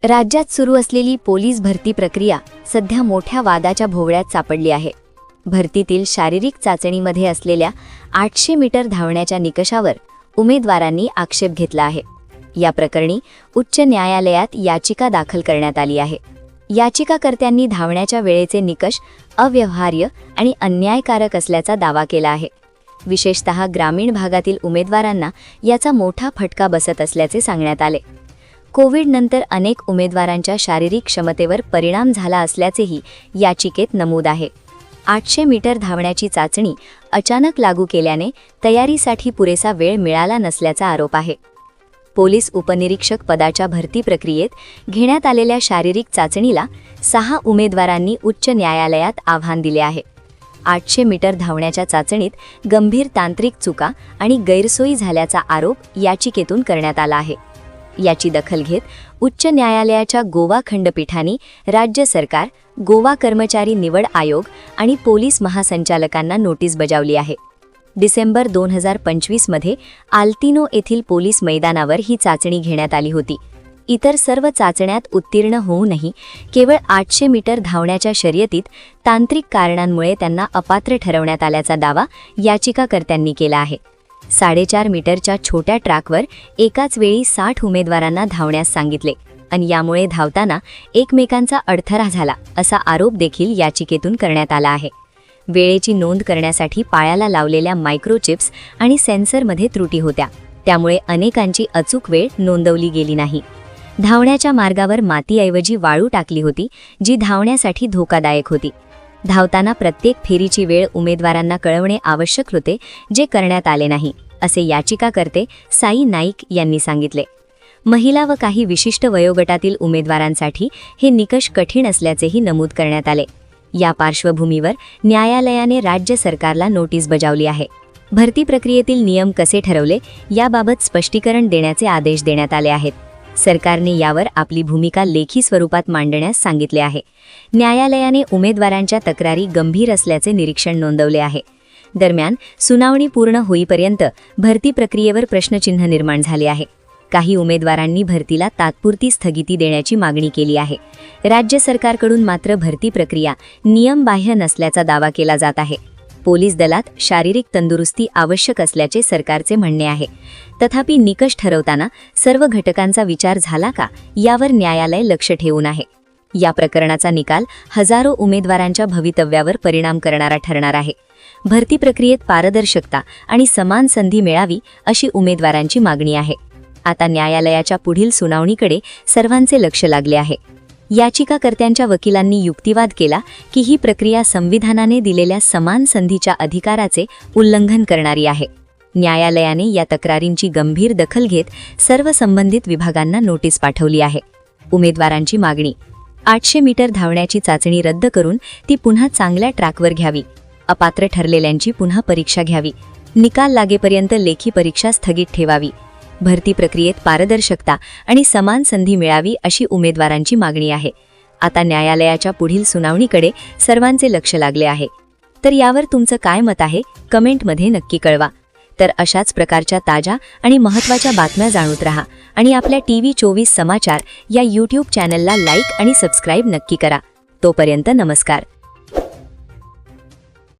राज्यात सुरू असलेली पोलीस भरती प्रक्रिया सध्या मोठ्या वादाच्या भोवळ्यात सापडली आहे। भरतीतील शारीरिक चाचणीमध्ये असलेल्या 800 मीटर धावण्याच्या निकषावर उमेदवारांनी आक्षेप घेतला आहे। या प्रकरणी उच्च न्यायालयात याचिका दाखल करण्यात आली आहे। याचिकाकर्त्यांनी धावण्याच्या वेळेचे निकष अव्यवहार्य आणि अन्यायकारक असल्याचा दावा केला आहे। विशेषतः ग्रामीण भागातील उमेदवारांना याचा मोठा फटका बसत असल्याचे सांगण्यात आले। कोविड नंतर अनेक उमेदवारांच्या शारीरिक क्षमतेवर परिणाम झाला असल्याचेही याचिकेत नमूद आहे। 800 मीटर धावण्याची चाचणी अचानक लागू केल्याने तयारीसाठी पुरेसा वेळ मिळाला नसल्याचा आरोप आहे। पोलीस उपनिरीक्षक पदाच्या भरती प्रक्रियेत घेण्यात आलेल्या शारीरिक चाचणीला 6 उमेदवारांनी उच्च न्यायालयात आव्हान दिले आहे। 800 मीटर धावण्याच्या चाचणीत गंभीर तांत्रिक चुका आणि गैरसोयी झाल्याचा आरोप याचिकेतून करण्यात आला आहे। याची दखल घेत उच्च न्यायालयाच्या गोवा खंडपीठाने राज्य सरकार, गोवा कर्मचारी निवड आयोग आणि पोलीस महासंचालकांना नोटीस बजावली आहे। डिसेंबर 2025 मध्ये आल्तिनो येथील पोलीस मैदानावर ही चाचणी घेण्यात आली होती। इतर सर्व चाचण्यात उत्तीर्ण होऊनही केवळ 800 मीटर धावण्याच्या शर्यतीत तांत्रिक कारणांमुळे त्यांना अपात्र ठरवण्यात आल्याचा दावा याचिकाकर्त्यांनी केला आहे। 4.5 मीटरच्या छोट्या ट्रॅकवर एकाच वेळी 60 उमेदवारांना धावण्यास सांगितले आणि यामुळे धावताना एकमेकांचा अडथळा झाला असा आरोप देखील याचिकेतून करण्यात आला आहे। वेळेची नोंद करण्यासाठी पायाला लावलेल्या मायक्रोचिप्स आणि सेन्सरमध्ये त्रुटी होत्या, त्यामुळे अनेकांची अचूक वेळ नोंदवली गेली नाही। धावण्याच्या मार्गावर मातीऐवजी वाळू टाकली होती, जी धावण्यासाठी धोकादायक होती। धावताना प्रत्येक फेरीची वेळ उमेदवारांना कळवणे आवश्यक होते, जे करण्यात आले नाही, असे याचिकाकर्ते साई नाईक यांनी सांगितले। महिला व काही विशिष्ट वयोगटातील उमेदवारांसाठी हे निकष कठीण असल्याचेही नमूद करण्यात आले। या पार्श्वभूमीवर न्यायालयाने राज्य सरकारला नोटीस बजावली आहे। भरती प्रक्रियेतील नियम कसे ठरवले याबाबत स्पष्टीकरण देण्याचे आदेश देण्यात आले आहेत। सरकारने यावर आपली भूमिका लेखी स्वरूपात मांडण्यास सांगितले आहे। न्यायालयाने उमेदवारांच्या तक्रारी गंभीर असल्याचे निरीक्षण नोंदवले आहे। दरम्यान सुनावणी पूर्ण होईपर्यंत भरती प्रक्रियेवर प्रश्नचिन्ह निर्माण झाले आहे। काही उमेदवारांनी भरतीला तात्पुरती स्थगिती देण्याची मागणी केली आहे। राज्य सरकारकडून मात्र भरती प्रक्रिया नियमबाह्य नसल्याचा दावा केला जात आहे। पोलीस दलात शारीरिक तंदुरुस्ती आवश्यक असल्याचे सरकारचे म्हणणे आहे। तथापि निकष ठरवताना सर्व घटकांचा विचार झाला का यावर न्यायालय लक्ष ठेवून आहे। या प्रकरणाचा निकाल हजारो उमेदवारांच्या भवितव्यावर परिणाम करणारा ठरणार आहे। भरती प्रक्रियेत पारदर्शकता आणि समान संधी मिळावी अशी उमेदवारांची मागणी आहे। आता न्यायालयाच्या पुढील सुनावणीकडे सर्वांचे लक्ष लागले आहे। याचिकाकर्त्यांच्या वकिलांनी युक्तिवाद केला की ही प्रक्रिया संविधानाने दिलेल्या समान संधीच्या अधिकाराचे उल्लंघन करणारी आहे। न्यायालयाने या तक्रारींची गंभीर दखल घेत सर्व संबंधित विभागांना नोटीस पाठवली आहे। उमेदवारांची मागणी: 800 मीटर धावण्याची चाचणी रद्द करून ती पुन्हा चांगल्या ट्रॅकवर घ्यावी। अपात्र ठरलेल्यांची पुन्हा परीक्षा घ्यावी। निकाल लागेपर्यंत लेखी परीक्षा स्थगित ठेवावी। भरती प्रक्रियेत पारदर्शकता आणि समान संधी मिळावी अशी उमेदवारांची मागणी आहे। आता न्यायालयाच्या पुढील सुनावणीकडे सर्वांचे लक्ष लागले आहे। तर यावर तुमचं काय मत आहे कमेंटमध्ये नक्की कळवा। तर अशाच प्रकारच्या ताज्या आणि महत्त्वाच्या बातम्या जाणून राहा आणि आपल्या TV24 समाचार या YouTube चॅनलला लाईक आणि सबस्क्राईब नक्की करा। तोपर्यंत नमस्कार।